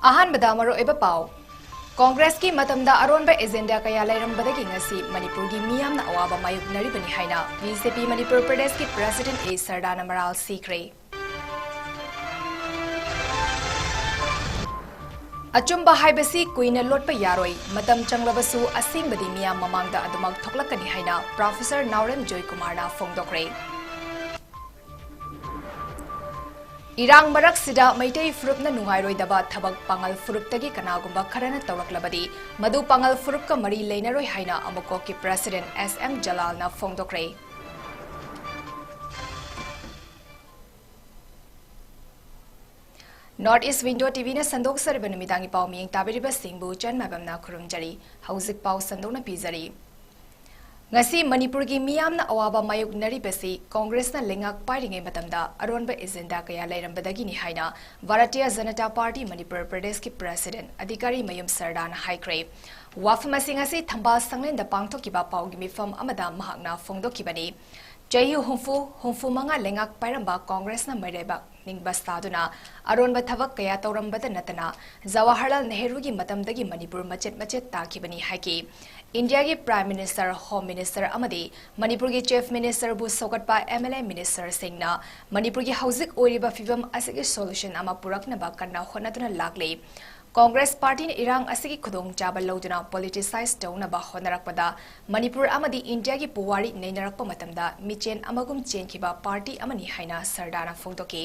अहानबदा मरुओइबा पाव कांग्रेस की मतमदा अरोनबा एजेंडा कया लैरंबदगी ngasi मणिपुर की मियामना अवाबा मायुकनरिबनि हाइना बीजेपी मणिपुर प्रदेश की प्रेसिडेंट ए शारदा नमराल सीखरे अचुम्बा हाइबसी कुइना लोटपा यारोई मतम चंगलबसु असिंगबदी मियाम ममांगदा अदुमक थोकलकनी हाइना प्रोफेसर नावरेम जोयकुमारना फोंदोक्रे इरांग मरक सिदा मैतै फुरुपना नुंगाइरोइदबा थबक पांगल फुरुपतगी कनागुंबा खरना तौरक्लबदी मदु पांगल फुरुपका मरी लेनरोइ हाइना अमुको की प्रेसिडेंट SM जलालना फोंदोक्रे नॉर्थ ईस्ट विंडो टीवी ने संदोक सरब नुमिदांगी पाव मियंग ताबिरिबा सिंहबु चन माइबमना खुरुमजरी हौजिक पाव संदोकना पीजरी ngasi manipur gi miyamna awaba mayuk naribasi congress na lengak pairingai matamda aronba agenda kaya lairambadagi ni haina Bharatiya Janata Party Manipur Pradesh ki president adhikari mayum sardan haikre wafamasi ngasi thambal sanglen da pangthokiba pawgi mifam amada mahakna phongdokibani Chayu humfu manga lengak pairamba congress na maireba ningbastaduna aronba thavak kaya taurambada natana Jawaharlal Nehru gi matamdagi Manipur machet takibani haiki India की prime minister home minister अमदी मणिपुर की chief minister बु सौगटपा MLA minister सिंहना मणिपुर की हौजिक ओरिबा फिवम असगी solution अमा पुरकनबा कन्ना होनदुना लागले कांग्रेस पार्टी ने इरांग असगी खुदोंग चाबा लौदुना पॉलिटिसाइज तौनबा होनरकपदा मणिपुर अमदी इंडिया की पुवारी नैनरकपा मतमदा मिचेन अमगुम चेनखिबा पार्टी अमनी हाइना सरदारना फोंदोके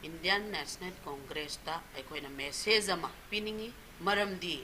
इंडियन नेशनल कांग्रेस ता अखोइना मेसेज अमा पिनिंगी मरमदी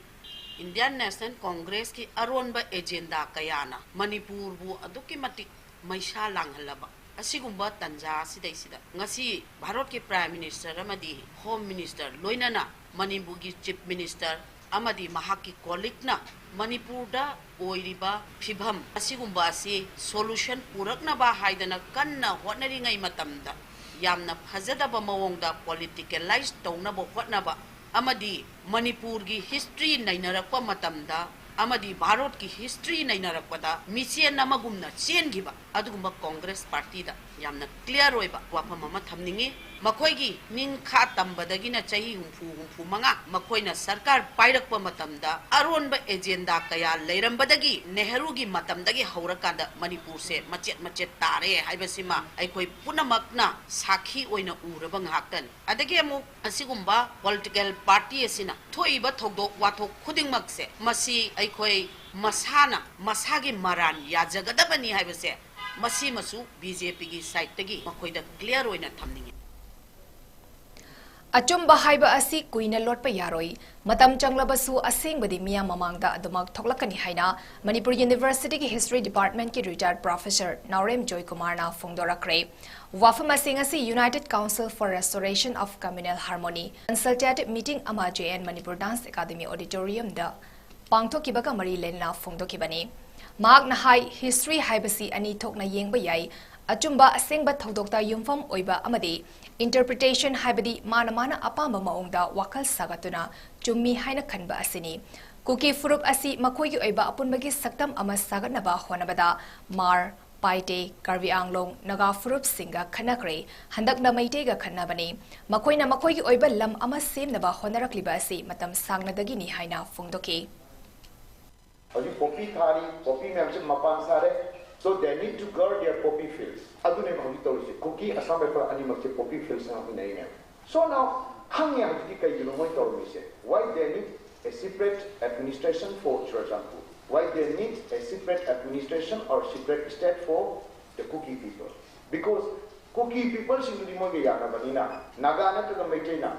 इंडियन नेशनल कांग्रेस की अरोनबा एजेंडा कयाना मणिपुर बु अदुकी मतिक मैशा लांगहलबा असिगुंबा तंजा सिदैसिदा ngasi भारत के प्राइम मिनिस्टर अमदी होम मिनिस्टर लोइनाना मणिपुर की चीफ मिनिस्टर अमदी महाकी कोलिकना मणिपुर दा ओइरिबा फिभम असिगुंबा असि सॉल्यूशन पुरकनबा हाइदना कन्ना होटनरिङै मतमदा यामना फजदबा मवोंगदा पॉलिटिकलाइज तौनबा होटनबा अमदी मणिपुर की हिस्ट्री नैनरक्पा मतमदा अमदी भारत की हिस्ट्री नैनरक्पदा मिचेन अमगुमना चेनगिबा अदुगुम्बा कांग्रेस पार्टी दा यामना क्लियर ओइबा वाफम अमा थमनिंगी मखोइगी निंखा तंबदगिना चही हुंफु मंगा मखोइना सरकार पाइरक्पा मतमदा अरोनबा एजेंडा कया लैरंबदगी नेहरू की मतमदगी हौरकांदा मणिपुर से मचेत तारे हाइबसिमा अखोइ पुनमकना साखी ओइना उरबा ngaktan adagi amu asigumba political party asina thoiba thogdok wathok khudingmak se masi अखोई मसाना मसागी मरान याजगदबनी हाइबसे मसी मसु बीजेपी की साइड तगी मखोइदा क्लियर ओइना थमनिंगे अचुम्बा हाइबा असि कुइना लोटपा यारोई मतम चंगलबसु असेंगबदी मिया ममांगदा अदुमक थोकलकनी हाइना मणिपुर यूनिवर्सिटी की हिस्ट्री डिपार्टमेंट की रिटायर्ड प्रोफेसर नावरेम जोयकुमारना फोंदोरक्रे वाफम असिंग असि United council for restoration of communal harmony consultative meeting अमा JN Manipur dance academy auditorium दा पांगथोकिबगा मरी लेना फोंदोकिबनी मागना हाई हिस्ट्री हाइबसी अनि थोकना येंगबा याई अचुम्बा असेंगबा थौदोक्ता युमफम ओइबा अमदी इंटरप्रिटेशन हाइबदी माना अपांबा मओंगदा वाखल सागतुना चुम्मी हाइना खनबा असिनी कुकी फुरुप असि मखोइगी ओइबा अपुनबगी सक्तम अमा सागतनबा होनबदा मार पाइटे कार्बी आंगलोंग नगा फुरुप सिंगा खनक्रे हंदकना मैटेगा खन्नबनी मखोइना मखोइगी ओइबा लम अमा सेमनबा होनरकलिबा असि मतम सांगनदगिनी हाइना फोंदोके poppy thari, poppy membership mapan sare, so they need to guard their poppy fields. Adune mahi tawisi. Cookie asam for animal ke poppy fields na hinay. So now, hangya hati kay yunong tawisi. Why they need a separate administration for example? Why they need a separate administration or separate state for the cookie people? Because cookie people sinto di mo gayana banina. Nagana to the Meitena.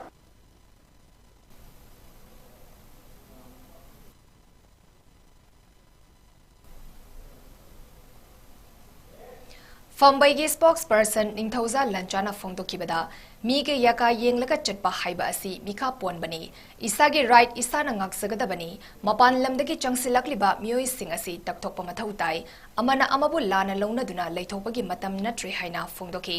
फंबईगी spokesperson Ningthouja लंचाना फोंदोकिबदा मीगे याका येंगलगा चटपा हाइबा असि Milkha पोनबनी इसागे right इसाना ngaksagadabani मपान लमदगी चंगसिलकलिबा मियोइ सिंग असि तकथोकपा मथौ ताई अमना अमबु लाना लौनदुना लैथोकपगी मतम Notre हाइना फोंदोकी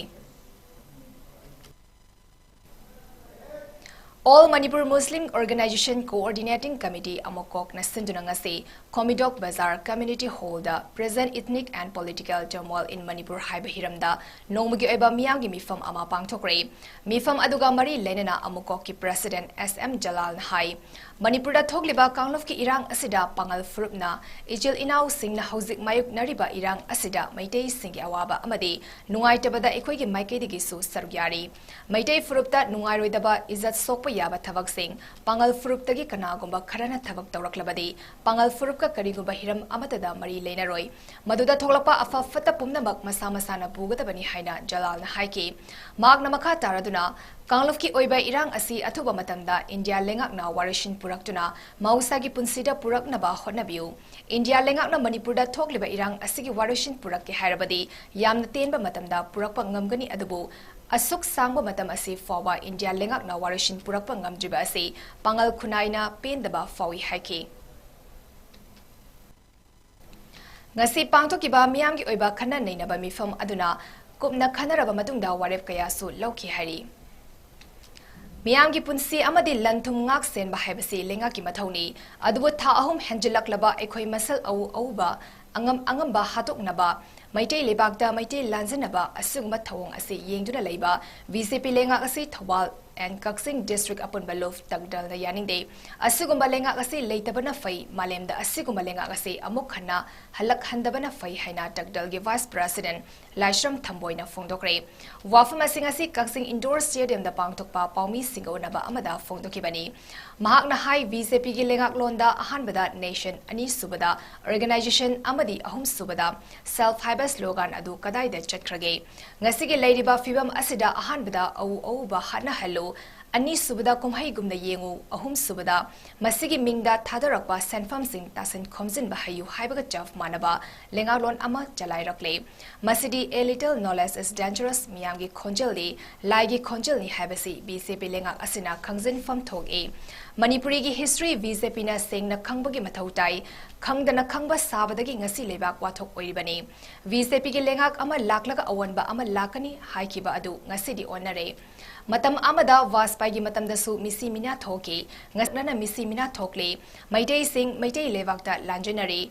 All Manipur Muslim Organization Coordinating Committee Amokok na Sindunangasi, Komidok Bazaar Community Hall da present ethnic and political turmoil in Manipur Haibahiramda, Nomagi Eba Miyagi Mifam Ama Pangtokre, Mifam Aduga Mari Lenana Amokok ki President SM Jalal Hai, Manipur da Togliba Kanglov ki Irang Asida Pangal Furupna, Ijil Inau Sing na Hauzik Mayuk Nariba Irang Asida, Maitei Singi Awaba Amadi, Nungai Tabada Ekwegi Maikedigisu Sarugyari, Maitei Furupta Nungai Roidaba Izat Sokpa Yaba Tavak Sing, Pangal Furuptagi Kanagumba Karana Tavak Tauraklabadi, Pangal Furupka Karigumba Hiram Amatada Mari Lenaroi, Maduda Tolapa Afa Fata Pumnamak Masama Sana Bugatabani Haina Jalal Haiki, Magna Makata Raduna, Kanglofki Oiba Irang Asi Atuba Matamda, India Lengakna Warishin Puraktuna, Mausagi Punsida Puraknaba Honabiu, India Lengakna Manipurda Togliba Irang Asigi Warishin Puraki Harabadi, Yam Tenba Matamda Purakpa Ngamgani Adubu, Asuk Sangba Matam Asi Fawa, India Lengakna Warishin Purakpa Ngamjiba Asi, Pangal Kunaina Pendaba Fawi Haiki. Ngasi Pangtokiba Miamgi Oiba Kana Nainaba Mifam Aduna, Kupna Kanaraba Matunda Warep Kayasu Loki Hari. Miyamgi punsi amadi lantum ngak sen bahayabasi lengaki mathoni adubu tha ahum henjilak laba ekhoi masal au ba angam ba hatok naba maitei lebakda maitei lanjanaba asugma thawong ase yengduna leiba VCP lenga ase Thawal and Kaksing District upon Balof Tagdal the Yaning Day, Asugumba lenga ase Leitabana Fay, Malem the Asigumba lenga ase Amokhana, Halak Handabana Fay Haina Tagdal Vice President, Lashram Tamboina Fondokre, Wafamasingasi Kaksing Indoor Stadium the Pangtokpa, Paumi Singo Naba Amada Fondokibani, Mahakna High VCP Lengak Londa, Ahanbada Nation, Ani Subada, Organization Amadi Ahum Subada, Self Hyber slogan Adu Kadai de Chekrage, Nasigi Ladyba Fibam Asida Ahanbada Au Ba Hana Hello. Ani subada kumhai gumna yengu ahum subada masigi mingda thadarakpa senfam sing tasen khomjin bahayu haibaga chaf manaba lengalon ama jalai rakle masidi a little knowledge is dangerous miyamgi khonjali laigi khonjali habasi BCP lenga asina khangjin fam thok e Manipuri gi history BCP na sing na khangbagi mathautai khangdana khangba sabadagi ngasi lebak wathok oiribani BCP gi lengak ama laklaga awanba ama lakani haikiba adu ngasidi onare Matam Amada was Pagi Matam the Su Missy Mina Toki, Nasnana Missy Mina Tokli, Maitei Sing, Maitei Levakta Lanjanari,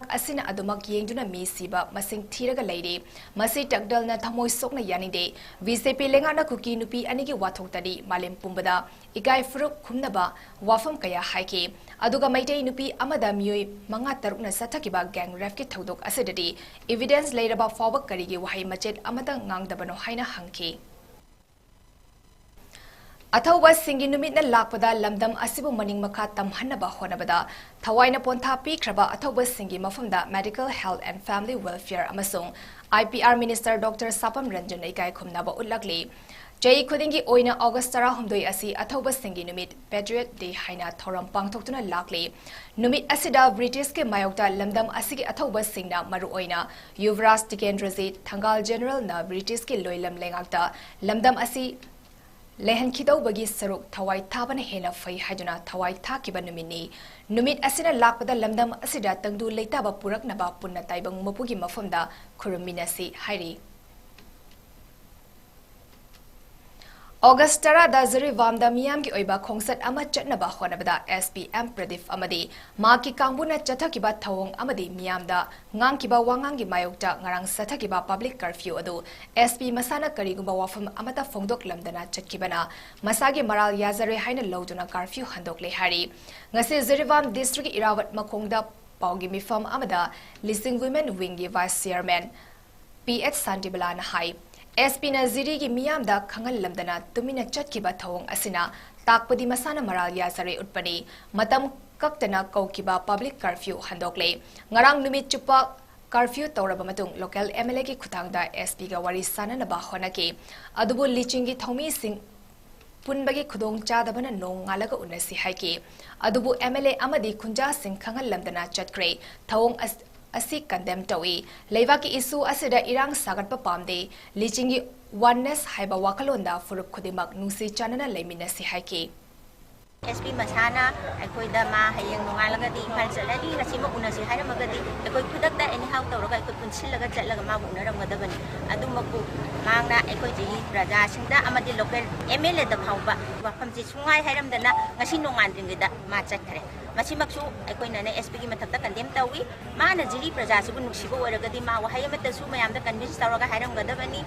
Asina Adumak Yenduna Misiba, Masing Tiraga Lady, Masi Tagdal na Tamoy Sokna Yanide, VCP Lengana Kuki Nupi Anigi Watotadi, Malim Pumbada, Igai Fruk Kumnaba, Wafam Kaya Haiki, Aduga Maitei Nupi Amada Mui, Manga Taruna Satakiba Gang Refki Todok Acidity, evidence laid about forward Karigi Wahi Machet Amada Ngang Dabano Haina Hanki. Athawa singi numit na lakpada lamdam asibu maning makha tamhanaba honabada thawaina pontha pikraba athawa singi mafamda medical health and family welfare amasung IPR minister Dr Sapam Ranjan Ikai khumnaba ullakli jai khudingi oina August 12 asi athawa singi numit Patriot Day haina thoram pangthoktuna lakli numit asida British ke mayokta lamdam asigi athawa singna maru oina Yuvraj Tikendrazit Thangal General na British ke loilam lengakta lamdam asi Lehan Kidau Bagi Saruk Tawai Taban Hena Fay Hajuna Tawai Takiba Numini Numit Asina Lakpada Lamdam Asida Tangdu Leitaba Purak Naba Punna Taibang Mapugi Mafunda Kuruminasi Hairi August Tara da Zuri Vamda Miyamgi Oiba Kongsat Ama Chatnaba Honabada SPM Pradif Amadi Maki Kangbuna Chatakiba Tawong Amadi Miyamda Ngankiba Wangangi Mayokta Ngarang Satakiba Public Curfew Adu SP Masana Karigumba Wafam Amata Fongdok Lamdana Chatkibana Masagi Maral Yazare Haina Loduna Curfew Handok Lehari Ngasi Zurivam District Irawat Makongda Paugi Mifam Amada Listing Women Wingi Vice Chairman PH Santibalana High SP na ziri gi miyam da khangal lamdana tumina chatkiba thawong asina takpadi masana maral yazare utpani matam kaktana kaukiba public curfew handokle ngarang numit chupa curfew tawraba matung local MLA gi khutangda SP ga wari sanana ba honake adubu lichingi thomi sing punbagi khudong chadabana nong ngalaga unasi haike adubu MLA amadi khunja sing khangal lamdana chatkre thawong Asi condemn tawi leivaki issue asida irang sagat pa pamde lichingi oneness haiba wakalonda furup khudimak nungsi chanana leimina si haiki SP Masana akhoi da ma hayeng nongalagadi imphal chalani ngasima unasi hairamagadi akhoi khudakta anyhow tawraga akhoi punsilaga chatlaga ma unaramgadabani adumaku mangna akhoi jigi praja singda amadi local MLA da phawba wafamji sungai hairamdana ngasi nongandringida ma chakhare masimaksu akhoi na SP gi mathakta condemn tawi mana jiri praja subu nuksibo waragadi ma wahai amata su mayamda convince tawraga hairamgadabani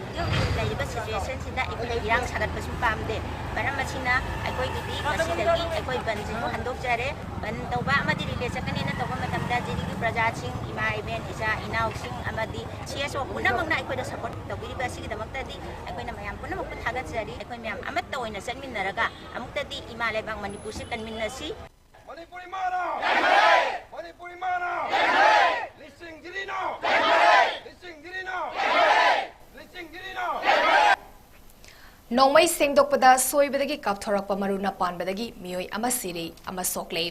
laiba situation sida akhoi irang sagat pasu pamde baramachina akhoi gidi masidagi akhoi banjingu handok jare ban tawba amadi rile chakani na tawba matamda jiri gi praja sing ima iben isa inau sing amadi CSO punamangna akhoi da support tawbiri basi gi damaktadi akhoi na mayam punamuk thagat jari akhoi mayam amatta oina chanminnaraga amuktadi ima laibang manipur se kanminnasi Manipuri mana? Manipuri mana? Listen dirino. Listen dirino. Listen dirino. Nongmai sengdokpada soibadagi kapthorakpa maruna panbadagi mioi ama siri ama sokle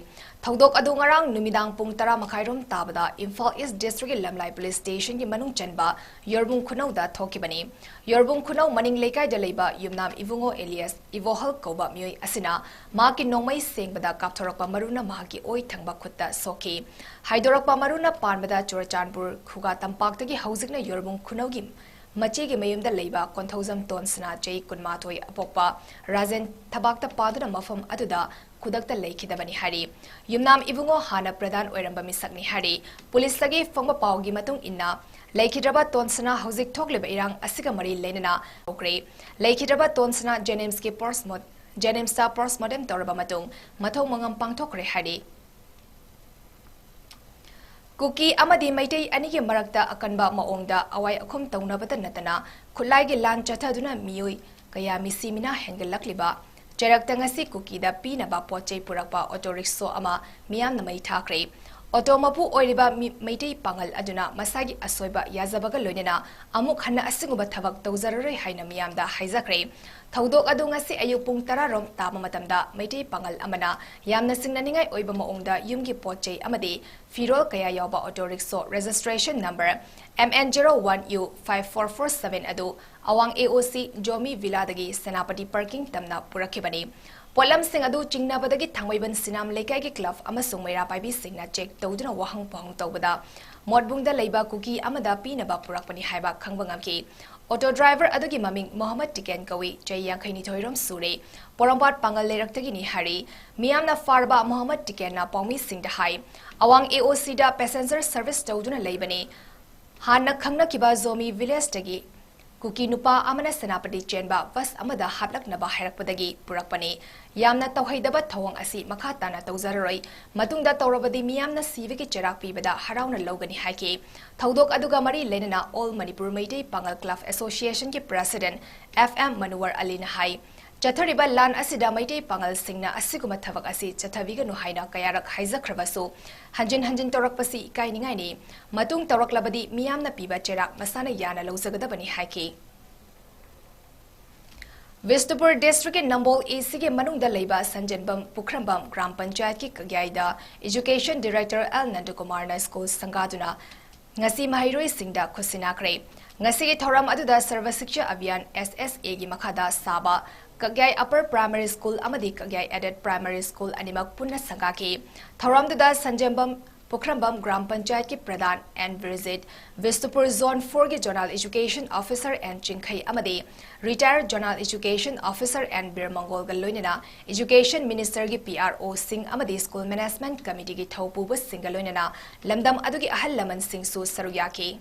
thodok adu ngarang numidang pung 10 makhairom tabada Imphal East District Lamlai Police Station gi manung chanba Yorbung Khunau da thokibani Yorbung Khunau maning lekai da leiba Yumnam Ivungo Elias Ivohal koba mioi asina ma ki nongmai sengbada kapthorakpa maruna ma ki oi thangba khutta soki haidorakpa maruna panbada Chorachanpur Khuga tampaktagi haujikna Yorbung Khunau gi Machi gi mayumda leiba konthozam tonsna jai kunmathoi apokpa Rajen thabakta paduna mafam aduda khudakta lekhidabani hari Yumnam Ivungo hana pradhan oiramba misakni hari police lagi fangba pawgi matung inna Laikhidraba tonsna haujik thokleba irang asiga mari lenana okre Laikhidraba tonsna Jenimsta postmortem toraba matung mathau mangam pangthokre hari Kuki amadi maitai anigi marakta akanba maongda awai akhom taunabata natana khulai gi lan chathaduna mioi kaya misimina hengelakliba charakta ngasi kuki da pinaba pochei purakpa auto rickshaw ama miyam namai thakre auto mapu oiriba maitai pangal aduna masagi asoiba yazabaga loinena amuk hanna asinguba thabak tawzarare haina miyamda haijakre Thodok adu ngasi ayuk pung 10 rom tama matamda maitai pangal amana yamna singnaningai oiba maongda yumgi pochei amadi firol kaya yawba auto rickshaw registration number MN01U5447 adu awang AOC Jomi Villa dagi Senapati parking tamna purakibani Polam sing adu chingnabadagi thangwaiban sinam lekai gi club amasung maira paibi singna check tawduna wahang pahang tawbada modbungda leiba kuki amada pinaba purakpani haiba khangbangam Auto driver adugi maming Muhammad Tiken kawi jai yangkhaini thoirom sure porombat pangal leraktagi ni hari miyamna farba Muhammad Tiken na pawmi singda hai awang AOC da passenger service tawduna leibani hanna khangna kiba zomi village tagi kuki nupa amana senapati chenba bus amada haplaknaba hairakpadagi purakpani yamna tawhaidaba thawang asi makhatana tawzararoi matungda tawrabadi miyamna siviki cherak pibada harauna logani haiki thodok aduga mari lenana All Manipur Maitai Pangal Club Association ki president FM Manuwar Ali na hai Chathariba lan asida maitai pangal singna asiguma thabak asi chathaviganu haina kayarak haijakhrabasu hanjin torakpasi ikai ningai ni matung toraklabadi miyamna piba cherak masana yana lawzagadabani haiki Vistupur District Nambol AC ke manungda leiba Sanjanbam Pukhrambam Gram Panchayat ki kagyaida Education Director L Nandakumar na school sangaduna ngasi mahiroi singda khusinakre ngasi ki thoram aduda Sarva Shiksha Abhiyan SSA gi makhada saba Kagyai Upper Primary School amadi Kagyai Added Primary School animak punna sangaki thoramduda Sanjambam Pukhrambam Gram Panchayat ki Pradhan and visit Vistupur Zone 4 ki Zonal Education Officer and Chingkhai amadi Retired Zonal Education Officer and Bir Mongol Galoinana Education Minister ki PRO Singh amadi School Management Committee ki Thaupu bus Singaloinana lamdam adugi ahal laman Singh su saruyaki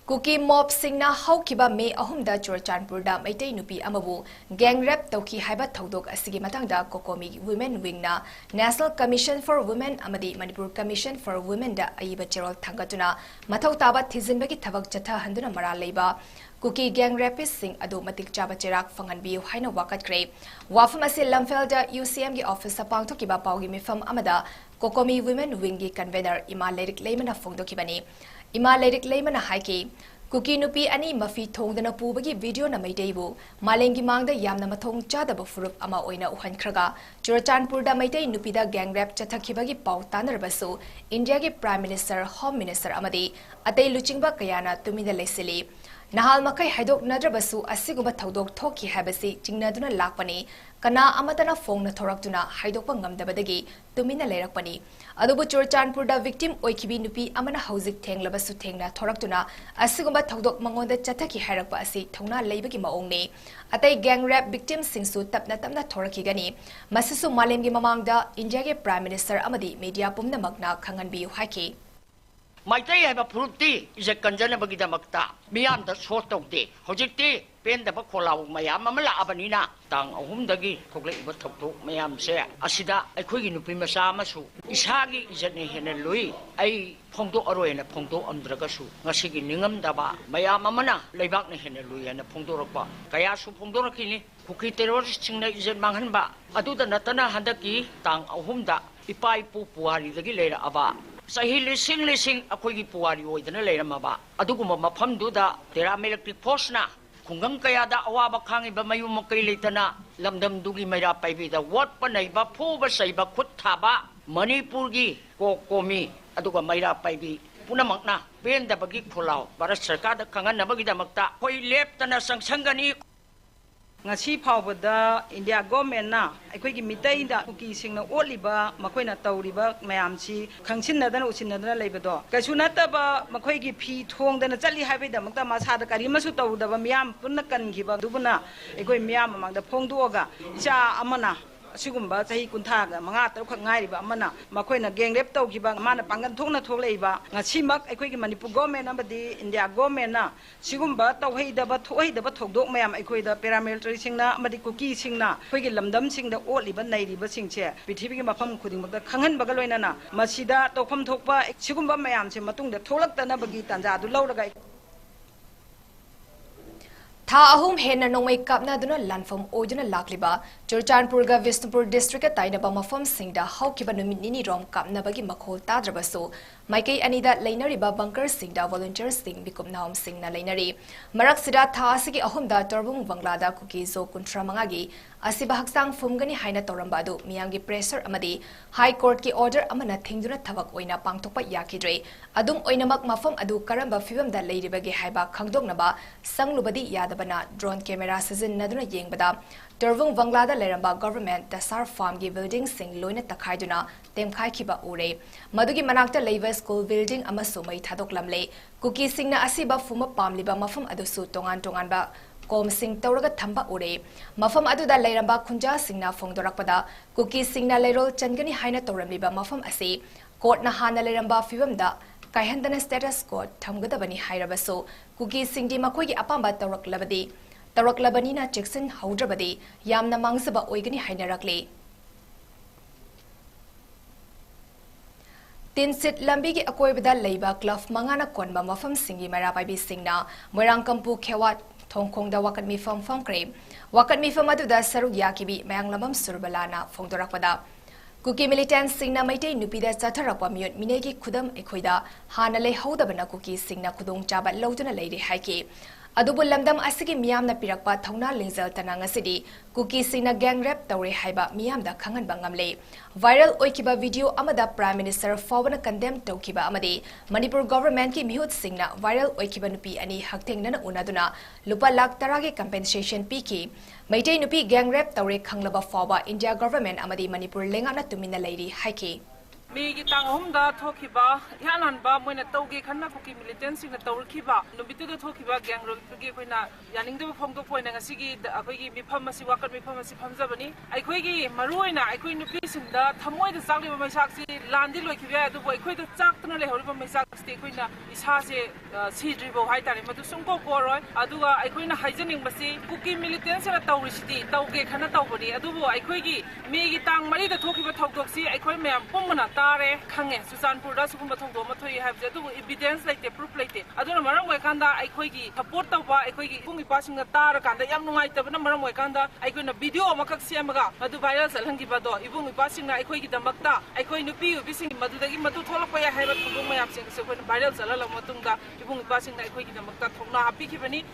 Kuki mob singna haukiba me ahumda Chorachanpurda maitai nupi amabu gang rape tauki haiba thodok asigi matangda Kokomi Women Wing na National Commission for Women amadi Manipur Commission for Women da aiba cherol thangatuna mathau taba thizinbagi thabak chatha handuna mara leiba Kuki gang rapist sing adu matik chaba cherak fanganbiu haina wakat kre wafam ase lamfelda UCM gi office sapang thokiba pawgi mifam amada Kokomi Women Wing gi convener ima lerik leimana phongdokibani Ima lerik leimana haiki Kuki nupi ani mafi thongdana pubagi video na maitaibu malengi mangda yamna mathong chadaba furup ama oina uhankhraga Chorachanpurda maitai nupida gang rape chathakhibagi paw tanarbasu India gi Prime Minister Home Minister amadi atai luchingba kayana tumida lesili Nahal makai haidok nadrabasu asiguma thaudok thoki habasi jingnaduna lakpani kana amatana phone thoraktuna haidok ngamdabadagi tumina leirakpani adubu Churachandpurda victim oikibi nupi amana housik thenglabasu thengna thoraktuna asiguma thaudok mangonda chathaki hairakpa asi thongna leibagi maongni atai gang rape victim singsu tapna tapna thorakigani masisu malemgi mamangda India ge prime minister amadi media pumna magna khanganbi haiki Maitai have a fruity is a congenable Makta, beyond the sort of day. Hojiti, pen the Bakola, Mayamala Abanina, Tang, Humdagi, Koglek, Mayam say, Asida, a quick in Primasamasu. Ishagi is a Nehen Louis, a Ponto Oro and a Ponto Andragasu, Nasiki Ningam Daba, Mayamamana, Lebak Nehen Louis and a Ponto Ropa, Kayasu Pondorakini, Kuki terrorist is a Manganba, Adu the Natana Handaki, Tang, Humda, Ipai Pupuari, the Gilera Aba. Sahi lising akogi puwari oidana leiramaba aduguma mafamduda tera electric post na kungang kaya da awaba khangiba mayum makai leitana lamdam dugi maira paibi da wat panaiba phuba saiba khut thaba manipur gi komi aduga maira paibi punamakna penda bagi khulau bharat sarkar da khanganabagi damakta koi leptana sangsangani ngasi phawbada India government na aikoigi mitai da kuki singna oliba makoina tawriba mayamchi khangsinadana usinadana leibado kaisu nataba makoigi phi thongdana chali haibida makta masada karimasu tawdaba miyam punna kangiba dubuna aikoi miyam mamangda phongduoga cha amana Sigumba, Sahi Kuntaga, Mangata, Kangariba, Mana, Makoina, gang rep Tokiba, Mana Pangan Tona Toleiba, Nasimak, a quick Manipur government number D, India government, Sigumba, Tawhida, but Toy the Batog, Mayam, Equida, paramilitary singna, Madikuki singna, Quick Lamdam sing the old Liban lady, but sing chair, Pitibim Mapam Kuding, the Kangan Bagaloina, Masida, Topam Topa, Sigumba Mayam, Matung, the Tolak the Nabagit and Zadu Lodagai. Tha ahum hena nongmai kapna duna lanfam ojuna lakliba Churachandpurga Vishnupur district tainaba mafam singda haukiba numit nini rom kapna bagi makhol tadrabasu maikai anida leinariba bunker singda volunteers sing bikum naum singna leinari marak sida tha asigi ahum da torbung banglada kuki zo kuntra mangagi asiba haksang fumgani haina toramba adu miyangi pressure amadi high court ki order amana thingduna thabak oina pangthokpa yakidre adum oinamak mafam adu karamba fibam da leiribagi haiba khangdoknaba sanglubadi yadabana drone camera sizin naduna yengbada Turvung Banglada Leramba government Dasar farm gi building sing loina takhaiduna temkhai khiba ure madugi manakta leiva school building amasu mai thadok lamle kuki singna asiba fuma pamliba mafam adusu tongan tongan ba kom sing tawraga thamba ure mafam aduda leiramba khunja singna phongdorakpada kuki singna lerol changani haina tawramliba mafam ase court na hana leramba fibamda kaihandana status code thamgadabani hairabaso kuki singdi makoigi apamba tawraklabadi Taraklabanina Jackson Haudrabadi, Yamna Mangsaba Oigani Hainarakle. Tinsit Lambigi Akoibada Labor Club Mangana Konba Mafam Singi Marabai Singna, Morankampu Kewat, Tongkong da Wakat Mi Fam Cream, Wakat Mi Famadu Saru Yakibi, Mayanglamam Surbalana, Fongdorakpada. Kuki militant Singna Maite Nupida Satarapa Mute Minegi Kudam Equida, Hanale Hodabana Kuki Singna Kudong Jaba Lotana Lady Haiki. Adubu lamdam asigi miyam na pirakpa thongna lingzal tanang asidi kuki sina gang rap tawre haiba miyam da khangan bangamle viral oikiba video amada prime minister fawna condemn tawkiba amadi Manipur government ki mihut singna viral oikiba nupi ani hakthengna na unaduna lupa lakh tarage compensation piki maitei nupi gang rap tawre khanglaba fawa India government amadi Manipur lenga na tumina leiri haiki Migi tang humda thokiba yanan ba moina tawge khanna kuki militant sing tawrkiba nubitu da thokiba gang rogi koina yaning de phom ko poina ngasigi akoi gi mifam masi wakat mifam masi phamjabani aikoi gi maruina aikoi nupi sing da thamoi da chakli ba maisak si landi loikiba adu boi khoi da chak tna le horiba maisak sti koina isa se sidri bo hai tare madu sungko koroi adu ga aikoi na haijaning basi kuki militant sing tawrisiti tawge khanna tawbani adu bo aikoi gi migi tang mari da thokiba thokdok si aikoi meyam pomna Tare Kange, Susan Purda, Sukuma Tongo, Matoy have the evidence like the proof like it. I don't know Maramwakanda, I quiggy, support of I quiggy, Pungi passing the Tarakan, the young white of Maramwakanda, I could a video of Makaxiamaga, Madu Virus, Alangibado, even with passing I quiggy the Makta, I coin to be visiting Madu Matu Tolapaya, have a Puma absent, so when Virus Alala Matunga, even with passing I quiggy the Makta, Tona, Pikivani.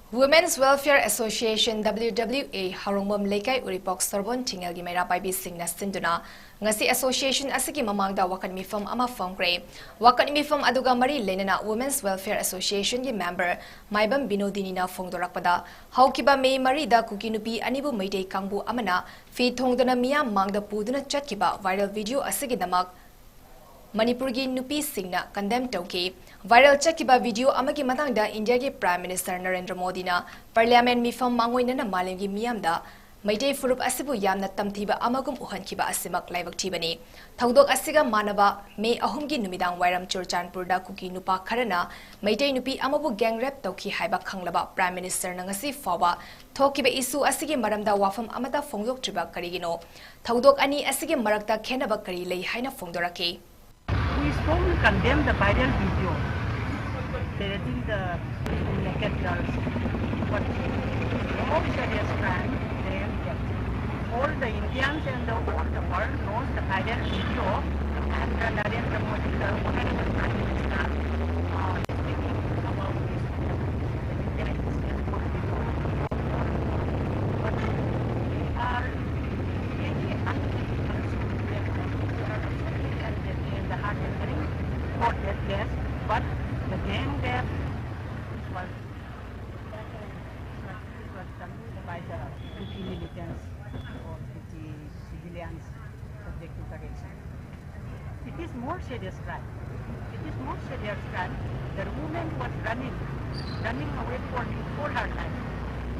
Women's Welfare Association WWA Harongmam Lekai Uripok Sorbon Tingal gi Mera Pai bi singna sinduna ngasi association asigi mamangda wakan mifam ama fongkre wakan mifam aduga mari lenana Women's Welfare Association gi member MAIBAM Binodini na fongdorakpada haukiba me mari da kukinupi anibu meitei kangbu amana fi thongdana miya mangda puduna chatkiba viral video asigi damak Manipur gi nupi singna condemn tauki viral chakiba video amagi matangda India gi Prime Minister Narendra Modi na Parliament mifam mangoina na malengi miyamda maitei furup asibu yamna tamthiba amagum uhankiba asimak laibak thibani thaudok asiga manaba me ahumgi numidang wairam Churchanpur da kuki nupa kharana maitei nupi amabu gang rape tauki haiba khanglaba Prime Minister na ngasi fawa thokiba isu asigi maramda wafam amata phongdok triba karigino thaudok ani asigi marakta khenaba kari lei haina phongdorake. We strongly condemn the viral video parading the naked girls, but more serious crime than that. All the Indians and the whole the world knows the viral video and the Narendra Modi, the woman Prime Minister, speaking about this evidence and what we do. But we are really the heart is very important, yes, but the game there was done by the Houthi militants or Houthi civilians subject to correction. It is more serious crime. It is more serious crime. The woman was running away for her life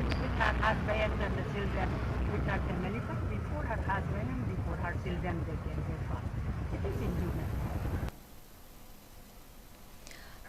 with her husband and the children, with her family, but before her husband and before her children they came here first. It is inhuman.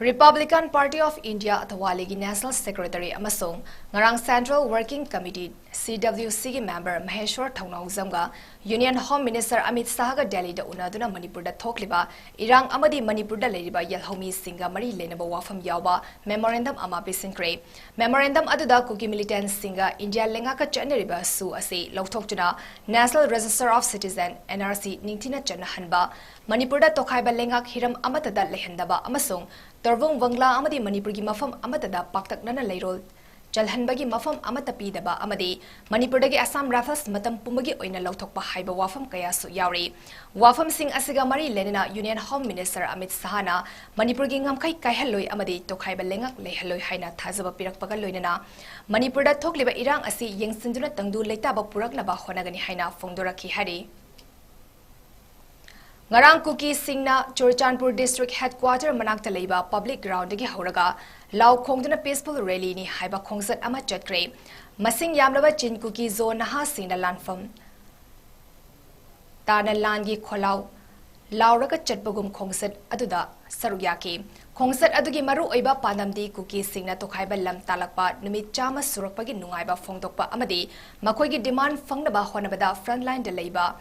Republican Party of India Athawaligi National Secretary amasong ngarang Central Working Committee CWC gi member Maheshwar Thaunauzamga Union Home Minister Amit Shah ga Delhi da unaduna Manipur da thokliba irang amadi Manipur da leiriba yalhomi singa mari lenaba wafam yawba memorandum ama bisinkre memorandum aduda kuki militant singa India lenga ka chaneriba su ase lokthokchuna National Register of Citizen NRC ningtina channa hanba Manipur da tokhaiba lengak hiram amata da lehendaba amasong Torvung Wangla amadi Manipur gi mafam amata da paktak nana leirol Jalhanbagi mafam amata pidaba amadi Manipur dagi Assam Rifles matam pumagi oina lauthokpa haiba wafam kaya su yauri wafam sing asiga mari lenina Union Home Minister Amit Shahana Manipur gi ngamkai kaihalloi amadi tokhaiba lengak lehaloi haina thazaba pirakpaga loinana Manipur da thokliba irang asi yengsinduna tangdu leitaba puraknaba honagani haina phongdoraki hari Ngarang Kuki Singna Churchanpur District Headquarter Manakta Leiba Public Ground dagi hauraga Lau Khongduna Peaceful Rally ni haiba khongsat ama chatkre Masing yamlaba Chin Kuki Zone Naha Singna Lanfam Tana Langi Kholau Lauraga Chatbagum Khongsat Aduda Saruyaki Khongsat Adugi Maru Oiba Panamdi Kuki Singna Tokhaiba Lam Talakpa Numit Chama Surakpagi Nungaiba Phongdokpa Amadi Makoigi demand Fangnaba Honabada Frontline de Leiba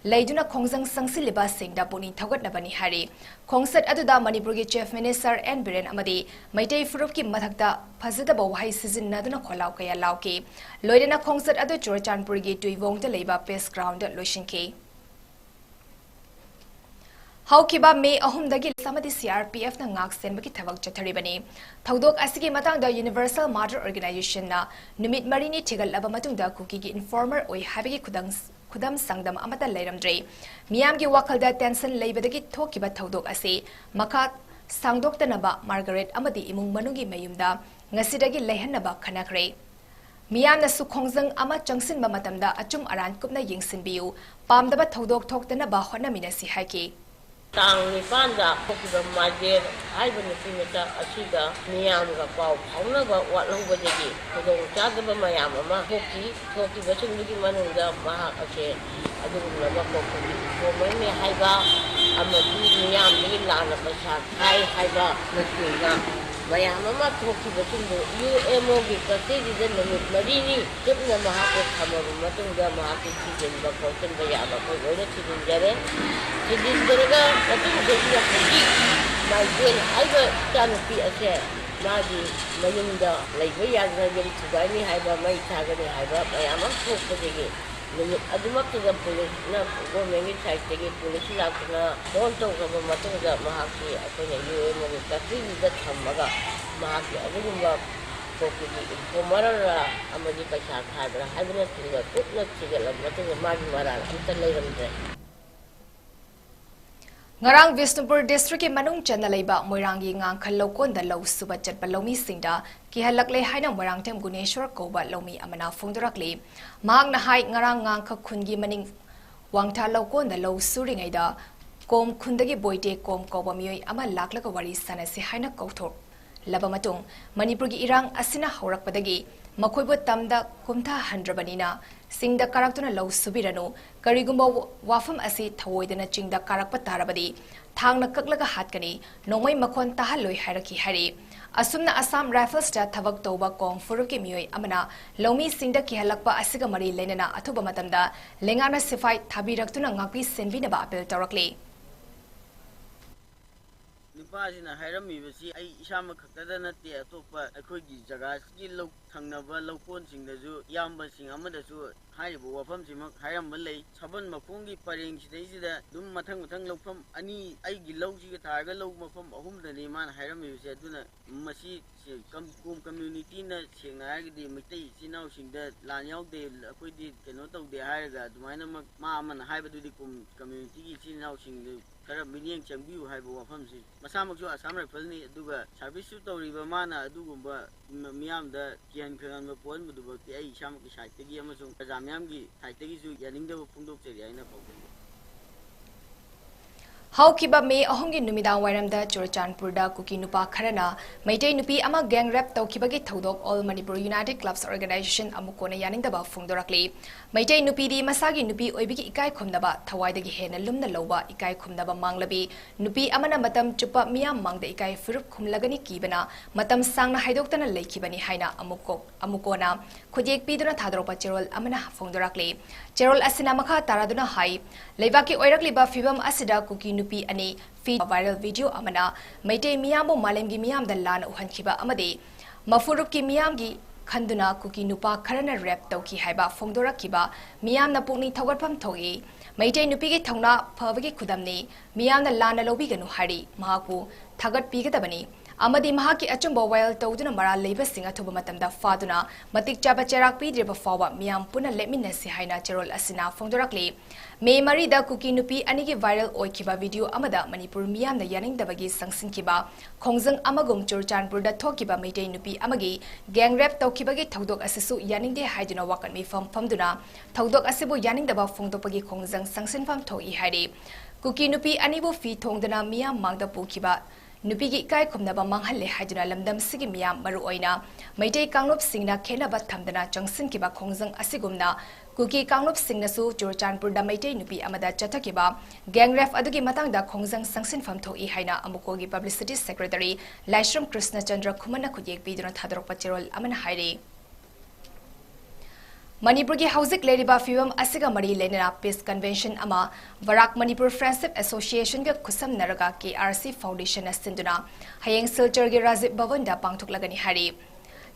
Laiduna Khongjang Sangsiliba Singda Puni Thogat Nabani Hari Khongsat Aduda Manipur gi Chief Minister N Biren Amadi Maitei Furup ki Mathakta Phazadaba Wahai Sizin Naduna Kholau Kaya Lauki Loidana Khongsat Adu Churchanpur gi Tuivong de Leiba Peace Ground Loishinki Haukiba May Ahumdagi Samadi CRPF na ngak senbaki thabak chatharibani Thaudok asigi matangda Universal Mother Organization na Numit Marini Tigal Laba Matungda Kuki gi Informer Oi Habigi Kudam Sangdam Amata Leiramdre Miam gi Wakalda Tension Leibadagi Thokiba Thaudok Ase Makat Sangdok Tanaba Margaret Amadi Imung Manungi Mayumda Ngasidagi Lehanaba Kanakre Miam na Sukhongjang Ama Changsin Bamatamda Achum Aran Kupna Yingsin Biu Pamdaba Thaudok Thoktanaba Honamina Si Haki Tang Nipanda, Pokiba Majer, Ivan Pimata, Asiga, Miamga Pau, Honaba, what over the day, Kodong Chadaba Mayama, Hoki, Toki Vasungi Manuga, Maha Ase, Adunaba Poki, for many Haiba, Amadi, Miam, Lana Pasha, Haiba, Natina. Mayama Toki Vasungo, UMO, Kateri, Marini, Tipna Mahako, Kamaru, Matunga, Mahaki, Chicken, Bakotan, Bayama, Kogoda, Chicken Jare. It is Garaga, I think my dear, I got Tanapi Ase, Madi, Mayunda, like we are going to buy me, Haiba, my Tagani, Haiba, I am a cook for the game. Adumak to the police, not going inside the police, don't talk about Matunga, Mahaki, I think you and Katri, that Hamaga, Mahaki, I didn't work. ꯊꯣꯛꯄꯒꯤ ꯏꯟꯐꯣꯔꯃꯔꯔ ꯑꯃꯗꯤ ꯄꯩꯁꯥ ꯈꯥꯏꯕ꯭ꯔꯥ ꯍꯥꯏꯕꯅꯆꯤꯡꯕ ꯀꯨꯞꯅ ꯊꯤꯒꯠꯂꯕ ꯃꯇꯨꯡꯗ ꯃꯥꯒꯤ ꯃꯔꯥꯜ ꯑꯝꯇ ꯂꯩꯔꯝꯗ꯭ꯔꯦ Ngarang Vishnupur District ki manung chana leiba Moirangi ngangkhal lokonda lo suba chatpa lomi singda ki halakle haina Moirangtem Guneshwar koba lomi amana phongdorakle mahak na hai ngarang ngangkha khungi maning wangtha lokonda lo suringaida kom khundagi boite kom koba mioi ama laklaga wari sanasi haina kauthor laba matung Manipur gi irang asina haurakpadagi makoibo tamda kumtha handrabanina singda karaktuna lo subiranu karigumba wafam asi thawoidana chingda karakpa tarabadi thangna kaklaga hatkani nomai makhon tahaloi hairaki hari asumna Assam Rifles ta thavak toba kong furuki mioi amana lomi singda ki halakpa asiga mari lenana athuba matamda lengana sifai thabiraktuna ngakpi senbinaba apel tawrakli ꯅꯨꯄꯥꯁꯤꯅ ꯍꯥꯏꯔꯝꯃꯤꯕꯁꯤ ꯑꯩ ꯏꯁꯥꯃꯛ ꯈꯛꯇꯗ ꯅꯠꯇꯦ ꯑꯇꯣꯞꯄ ꯑꯩꯈꯣꯏꯒꯤ ꯖꯒꯥꯁꯤꯒꯤ ꯊꯪꯅꯕ ꯂꯧꯀꯣꯟꯁꯤꯡꯗꯁꯨ ꯏꯌꯥꯝꯕꯁꯤꯡ ꯑꯃꯗꯁꯨ ꯍꯥꯏꯔꯤꯕ ꯋꯥꯐꯝꯁꯤꯃꯛ ꯍꯥꯏꯔꯝꯕ ꯂꯩ ꯁꯥꯕꯟ ꯃꯈꯣꯡꯒꯤ ꯄꯔꯦꯡꯁꯤꯗꯩꯁꯤꯗ ꯑꯗꯨꯝ ꯃꯊꯪ ꯂꯧꯐꯝ ꯑꯅꯤ ꯑꯩꯒꯤ ꯂꯧꯁꯤꯒ ꯊꯥꯔꯒ ꯂꯧ ꯃꯐꯝ ꯑꯍꯨꯝꯗꯅꯤ ꯃꯥꯅ ꯍꯥꯏꯔꯝꯃꯤꯕꯁꯦ ꯑꯗꯨꯅ ꯃꯁꯤ ꯀꯣꯝ ꯀꯝꯃ꯭ꯌꯨꯅꯤꯇꯤꯅ ꯁꯦꯡꯅ ꯍꯥꯏꯔꯒꯗꯤ ꯃꯩꯇꯩ ꯏꯆꯤꯜ ꯏꯅꯥꯎꯁꯤꯡꯗ ꯂꯥꯟ ꯌꯥꯎꯗꯦ ꯑꯩꯈꯣꯏꯗꯤ ꯀꯩꯅꯣ ꯇꯧꯗꯦ ꯍꯥꯏꯔꯒ ꯑꯗꯨꯃꯥꯏꯅꯃꯛ ꯃꯥ ꯑꯃꯅ ꯍꯥꯏꯕꯗꯨꯗꯤ ꯀꯣꯝ ꯀꯝꯃ꯭ꯌꯨꯅꯤꯇꯤꯒꯤ ꯏꯆꯤꯜ ꯏꯅꯥꯎꯁꯤꯡꯗ खर मिनियंग चंबियु हाइबो वफमसि मसामकसु आसाम राइफलनि अदुगा सर्विससु तौरिबा माना अदुगुंबा मियामदा कियन खगनबा पोनबुदुबा कि आई इसामकि साइटगी अमसुं प्रजा मियामगी साइटगीसु यानिंगदबा फुंदोकचरि आइना पाउदे Haukiba May Ahongi Numidang Wairamda Churachandpurda Kuki Nupa Kharana Maitei Nupi ama gang rap Taukibagi Thodok All Manipur United Clubs Organization Amukona Yaningdaba Fungdorakli Maitei Nupi di Masagi Nupi Oibigi Ikai Khumnaba Thawaidagi Hena Lumna Loba Ikai Khumnaba Manglabi Nupi Amana Matam Chupa Miyam Mangda Ikai Furup Khumlagani Kibana Matam Sangna Haidoktana Laikibani Haina Amukona Khujek Piduna Thadropa Cherol Amana Fungdorakli Cherol Asina Makha Taraduna Hai Leibaki Oirakliba Fibam Asida Kuki Nupi ani feed viral video amana Maitei Miyambo Malemgi Miyam the Lan Uhankiba Amade Mafuruki Miyamgi Kanduna Kuki Nupa Karana rap Tauki Haiba Fongdora Kiba Miyam na Pukni Tawarpam Togi Maitei Nupigi Tongna Pavagi Kudamni Miyam the Lana Lobiganu Hari Mahaku Tagat Pigatabani Amadi Mahaki Achumbo while Toduna Mara Labor Singer Tubamatamda Faduna Matik Chaba Cherak Pidriba Fawa Miyam Puna Leminesi Haina Cherol Asina Fongdorakli May Marida Kuki Nupi Anigi viral Oikiba video Amada Manipur Miyam the Yaning Dabagi Sangsin Kiba Kongzang Amagum Churchanpurda Tokiba Maitei Nupi Amagi Gang Rap Tokibagi Todok Asisu Yaning de Haiduna Wakat Me Famduna Todok Asibu Yaning Daba Fongdopagi Kongzang Sangsin Fam Togi Haidi Kuki Nupi Anibu Fi Tongdana Miyam Magda Pukiba Nupigi Kai Kumnaba Manghalle Hajuna Lamdam Sigi Miyam Maru Oina Maitei Kanglop Singna Kenaba Tamdana Jangsin Kiba Kongzang Asigumna Kuki Kanglop Singnasu Churchanpurda Maitei Nupi Amada Chatakiba Gang Ref Adugi Matangda Kongzang Sangsin Famtho I Haina Amukogi Publicity Secretary Laishram Krishna Chandra Kumana Kujek Biduna Thadrok Pachirol Amana Hairi Manipur ki Hauzik Leriba Fibam Asiga Mari Lenina Peace Convention Ama Varak Manipur Friendship Association ga Kusam Naraga KRC Foundation Asinduna Hayeng Silchar gi Razib Bhavanda Pangthuklagani Hari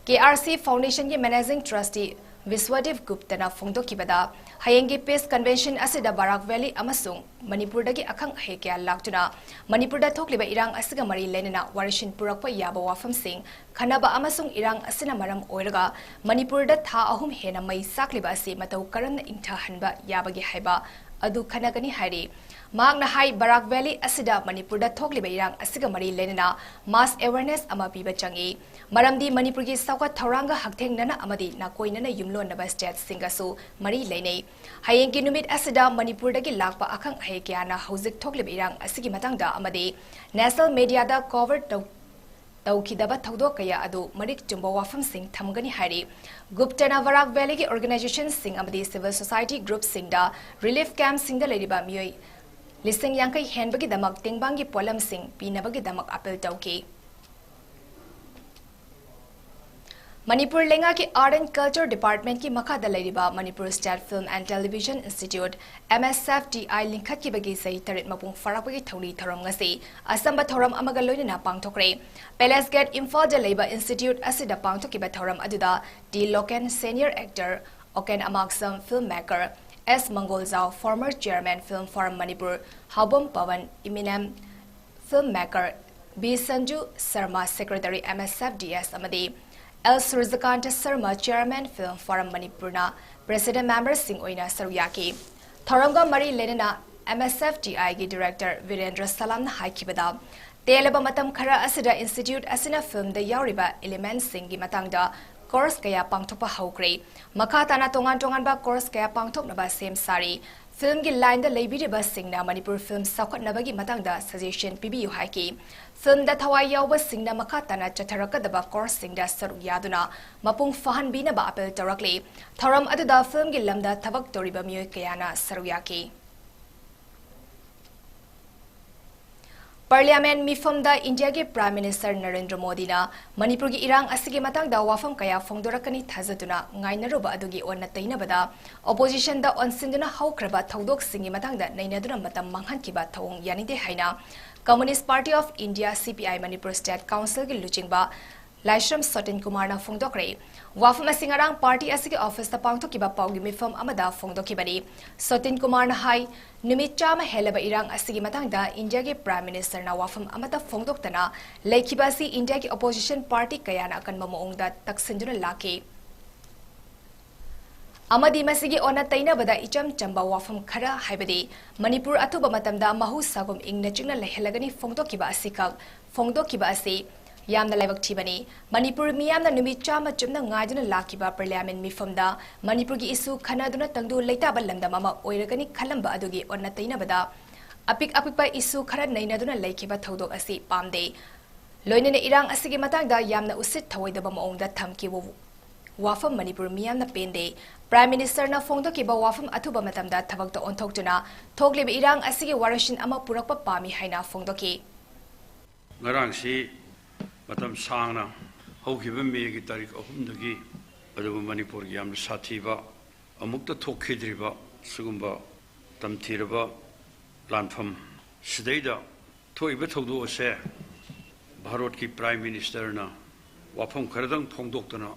KRC Foundation ki Managing Trustee Viswadev Guptana Fongdokibada Hayengi Peace Convention Asida Barak Valley Amasung Manipur dagi Akhang Hekya Laktuna Manipur da Thokliba Irang Asiga Mari Lenina Warishin Purakpa Yaba Wafam Singh Khanaba Amasung Irang Asina Maram Oiraga Manipur da Tha Ahum Hena Mai Sakliba Asi Matau Karan Ingtha Hanba Yabagi Haiba Adu Khanagani Hari Magna Hai Barak Valley Asida Manipur da Thokliba Irang Asiga Mari Lenina Mass Awareness Ama Piba Changi Maramdi Manipur gi Sauka Thauranga Haktheng Nana Amadi Nakoi Nana Yumlo Naba State Singasu Mari Lenei Hayengi Numit Asida Manipur dagi Lakpa Akhang Hekiana Hauzik Thokliba Irang Asigi Matangda Amadi National Media da Cover Taukidaba Taudo Kaya Adu Marik Jumbo Wafam Singh Thamgani Hari Guptana Varak Valley ki Organization Singh Amadi Civil Society Group Singda Relief Camp Singda Leriba Mioi Listing Yankai Henbagi Damak Tingbangi Polam Singh Pinabagi Damak Apel Tauki Manipur Lenga ki Art and Culture Department ki Makada Leriba Manipur State Film and Television Institute MSFDI Linkat ki bagi say tarit mapung farakbagi thawli tharam ngasi Asamba thoram amagaloy na pangthokre Palace Gate Imphal da Labor Institute asida pangthokiba thoram aduda D Loken Senior Actor Oken Amaksam Filmmaker S Mangolzao Former Chairman Film Forum Manipur Habom Pawan Eminem Filmmaker B Sanju Sarma Secretary MSFDS Amadi L. Surzakanta Sarma, Chairman Film Forum Manipurna, President Member Singh Oina Saruyaki, Thoramga Mari Lenina, MSFDI Director Virendra Salam Haikibada, Teleba Matam Kara Asida Institute Asina Film the Yauriba Element Singi Matangda, course kaya pangtopa haukre, Makatana Tongan ba course kaya pangtok na ba same sari, film gi line the labidi ba singna Manipur film sakot na bagi matangda suggestion PBU haiki, film da thawai yaw ba singna makatana chataraka da ba course singda saruk yaduna, mapung fahan bina ba apel tarakli, thoram aduda film gi lamda thabak toriba myoy kayana saruyaki. Parliament mifam da India ke Prime Minister Narendra Modi na Manipur ki irang asigi matang da wafam kaya fongdorakani thazatuna ngainaruba adugi onna tainabada opposition da onsinduna haukraba thodok singi matang da nainaduna matam manghan kiba thong yanide haina Communist Party of India CPI Manipur State Council ki luchingba Laishram Sotin Kumar na fongdokre wafam asingarang party asigi office ta pangthokiba pawgi mifam amada fongdokibani Sotin Kumar na hai Numit chama helaba irang asigi matangda India ke Prime Minister na wafam amata fongdoktana laikibasi India ki opposition party kayana akan mamuongda taksinduna laki amadi masigi ona tainabada icham chamba wafam khara haibadi Manipur athuba matamda mahu sagum ingna chingna lehelagani fongdokiba asikak fongdokiba asi Yamna laibak tibani Manipur miyamna numit chama chumna ngaiduna lakiba parliament mifamda Manipur gi isu khanaduna tangdu leita balamda mama oiragani khalamba adugi onna tainabada apik apikpa isu khara nainaduna laikiba thodok asi pamde loinene irang asigi matangda yamna usit thawaidaba maongda thamki wafam Manipur miyamna pende Prime Minister na fongdokiba wafam athuba matamda thabakta onthokjuna thogleba irang asigi warashin ama purakpa pami haina fongdoki ngarang si matam sangna haukiba megi tarik ahumdagi adugu Manipur gi yamna sathiba amukta thokhidriba sugumba tamthiraba planfam sidaida thoiba thodu ase Bharat ki Prime Minister na wafam kharadang thongdoktana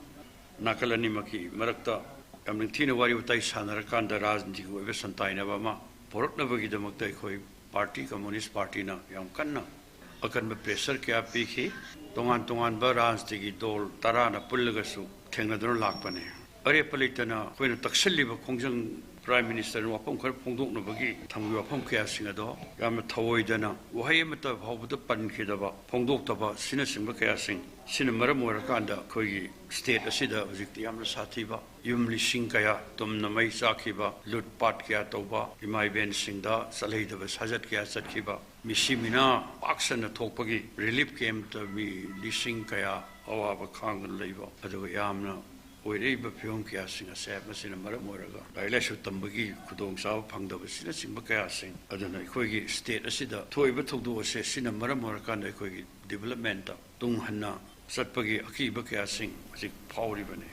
nakalani maki marakta yamning thina wari utai sanarakanda rajniti go ebe santaina bama poroknabagi damakta khoi party Communist Party na yam kanna akan be pressure kya pikhi tongan ba rajniti dol tarana pullagasu thengnaduna lakpane are palitana khoina taksalliba khongjang Prime Minister wapam khar phongdoknabagi thamgi wapam kya singado yam thawoidana wahai mata bhawbuda pankhidaba phongdoktaba sina singba kya sing sina maram orakanda khoi state asida hojikti yamna sathiba yum lising kaya tumna mai sakhiba lutpat kya toba imai ben singda saleidaba sajat kya sathiba misimina aksana thokpagi relief camp ta mi lising kaya awaba khangal leiba adu yamna oireba pyong kya singa se masina maram oraga dailashu tambagi khudong saw phangdaba sina singba kaya sing aduna khoigi state asida thoiba thodu ase sina maram orakanda khoigi development ta tung hanna satpagi akiba kya sing asik phawri bane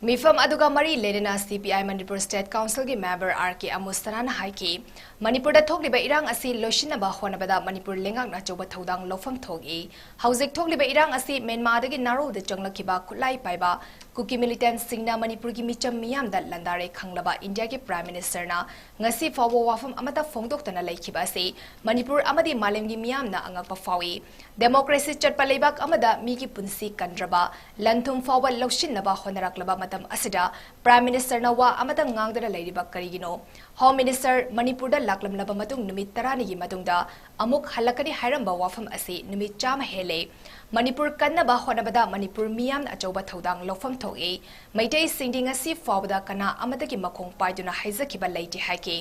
Mifam aduga mari ledena CPI Manipur State Council ki member RK Amustanan haiki Manipur da thokliba irang asi loshina ba honabada Manipur lengak na choba thodang lofam thogi haujik thokliba irang asi Myanmar dagi naro de changlakiba kulai paiba kuki militant singna Manipur ki micham miyam da landare khanglaba India ki Prime Minister na ngasi fawo wafam amata phongdoktana laikhiba asi Manipur amadi malem gi miyam na angakpa fawi democracy chatpa leibak amada mi ki punsi kandraba lanthum fawa lokshin ba honaraklaba matam asida Prime Minister na wa amata ngangdana leiriba karigino Home Minister Manipur da laklam laba matung numit tarani gi matungda amuk halakani hairamba wafam asi numit chama hele Manipur kanna ba honabada Manipur miyam achoba thodang lofam thogi maitai singding asi fawda kana amata ki makhong paiduna haizakiba leiti haiki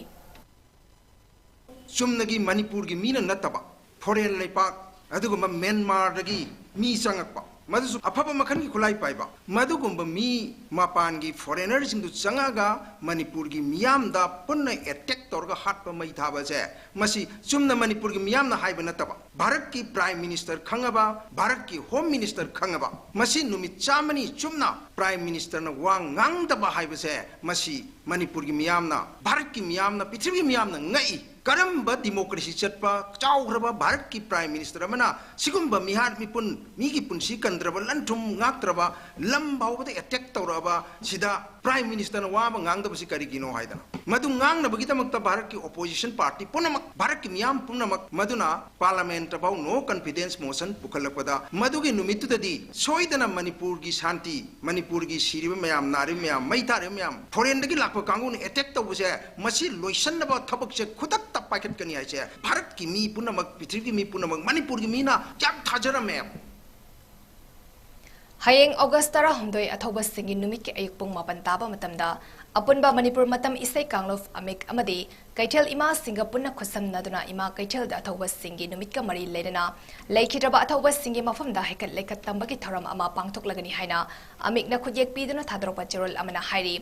sumnagi Manipur gi mina nataba foreign lepak aduguma Myanmar dagi mi sangakpa madusu afaba makhan gi khulai paiba madugumba mi mapan gi foreigners sing du changaga Manipur gi miyam da punna attack torga hatpa mai thaba je masi sumna Manipur gi miyam na haiba nataba Bharat ki Prime Minister khangaba Bharat ki Home Minister khangaba masi numit chamani chumna Prime Minister na wang ngang da ba haiba je masi Manipur gi miyam na Bharat ki miyam na Prithvi miyam na ngai karamba democracy chatpa chawgraba Bharat ki Prime Minister amana sigumba mihar mipun migi punsi kandraba lanthum ngaktraba lambawda attack tawraba sida prime minister Wahab ngang करिगिनो हाइदना Madhu ngangnabagidamagta Bharat की opposition party punamak Bharat की मियाम पुनमक मधुना parliament बाउ no confidence motion पुखलपदा मधुगे नुमितुददी सोइदना Manipur की शांति मणिपुर की सिरिब मयाम नारि मयाम मैतारे मयाम foreign दगी lakh कांगुन attack तबुसे मसी लोइसनबा थबकसे खुदक तपाइखत कनी आइसे भारत की मी पुनमक पृथ्वी की मी पुनमक मणिपुर की मीना क्या थाजरमे Hayeng August 10 अथौबा सिंगी नुमित के अयुक पुंग मापन ताबा मतमदा अपुनबा मणिपुर मतम इसै कांगलोफ अमिक अमदी कैथल इमा सिंगा पुन्ना खुसम नदुना इमा कैथल दा अथौबा सिंगी नुमित का मरी लेना लेखिद्रबा अथौबा सिंगी मफम दा हेकत लेखत तंबगी थरम अमा पांगथोक लगनी हाइना अमिक न खुजेक पीदुना थादरोपा चेरोल अमना हाइरी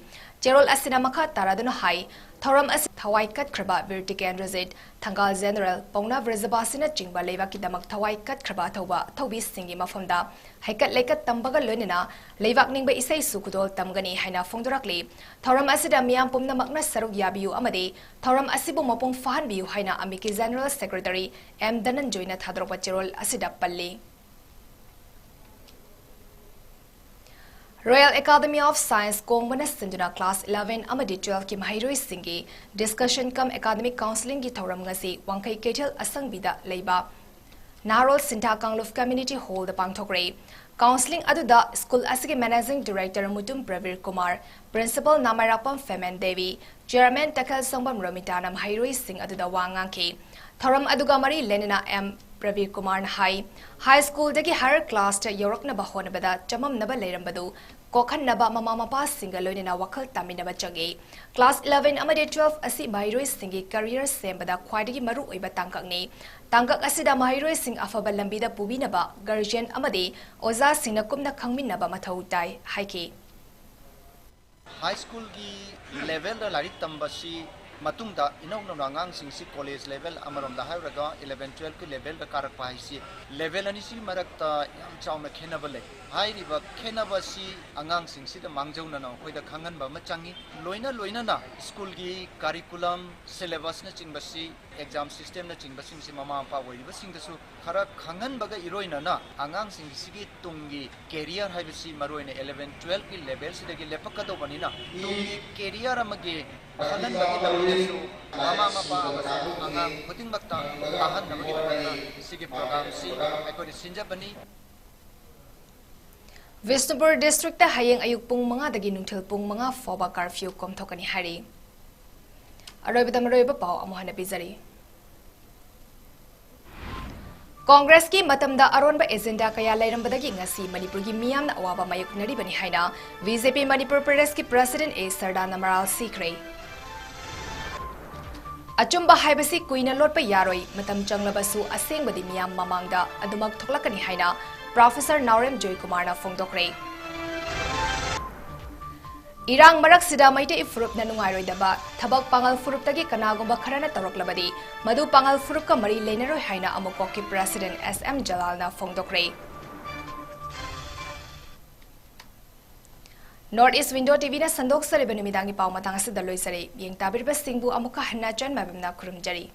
चेरोल असिना मखा तारादुना हाई थौरम अस थवाई कटख्रबा विर्टिकेन रजित थंगाल जनरल पौना व्रजबासिना चिंगबा लेवाकी दमक थवाई कटख्रबा थौबा थौबी सिंगी मफमदा हेकत लेखत तंबगा लोइना लेवाक निंगबा इसै सुकुदोल तमगनी हाइना फोंदोराकली थौरम असिदा मियाम पुमनमकना सरुक याबियु अमदे थौरम असिबु मपुंग फाहनबियु हाइना अमिकी जनरल सेक्रेटरी एम धनंजयना थादरोपा चेरोल असिदा पल्ली Royal Academy of Science Kongwana Sinduna Class 11 amadi 12 ki mahiroi singi discussion cum academic counseling gi thoram ngasi wangkai ketel asangbida leiba Narol Sinta Kangluf Community Hall the pangthokre counseling aduda school asigi managing director Mutum Pravir Kumar principal Namarapam Femen Devi chairman Takal Songbam Romitana mahiroi sing aduda wangangki thoram aduga mari lenina M Pravir Kumar high school dagi higher class ta yorokna bahona bada chamam naba leirambadu kokhan naba mama mapa single loina wakal taminaba chage class 11 amade 12 asi mahiroi singi career sembada khwaidagi maru oiba tangkakni tangkak asida mahiroi sing afaba lambida pubinaba guardian amade oza singna kumna khangminaba mathau tai haiki high school gi level da larik tambasi matungda inong nong ngang sing si college level amarom da hairaga 11 12 ki level da karak pai si level ani si marak ta yam chauna khenaba le hai ri ba khenaba si angang sing si da mangjau na no hoi da khangan ba ma changi loina na school gi curriculum syllabus na chingba si exam system na chingba sing si mama pa woi ba sing da su khara khangan ba ga iroina na angang sing si gi tungi career hai ba si maroina 11 12 ki level si da gi lepak ka do bani na tungi career amage khangan ba gi mama mapa angang puting bakta tahan na magi sige program si ako di sinjapani Vishnupur district ta hayeng ayuk pung mga dagi nungthil pung mga foba curfew komthokani hari aroibada pau amuhana bizari Congress ki matamda aronba agenda kaya lairambadagi ngasi Manipur gi miyamna awaba mayuk naribani haina BJP Manipur Pradesh ki president A SHARDA namaral sikre Achumba haibasi kuina lotpa yaroi matam changlabasu asengbadi miyam mamangda adumak thoklakani haina Professor Naurem JOYKUMAR na phongdokre Irang marak sida maite ifurup na nungairoi daba thabak pangal furup tagi kanagumba kharana toroklabadi madu pangal furup ka mari leinaroi haina amukok ki president SM JALAL na phongdokre North East Window TV na sandok sare benimidangi pau matang sa daloy sare yeng tabir ba singbu amuka hanna chan mabam na kurumjari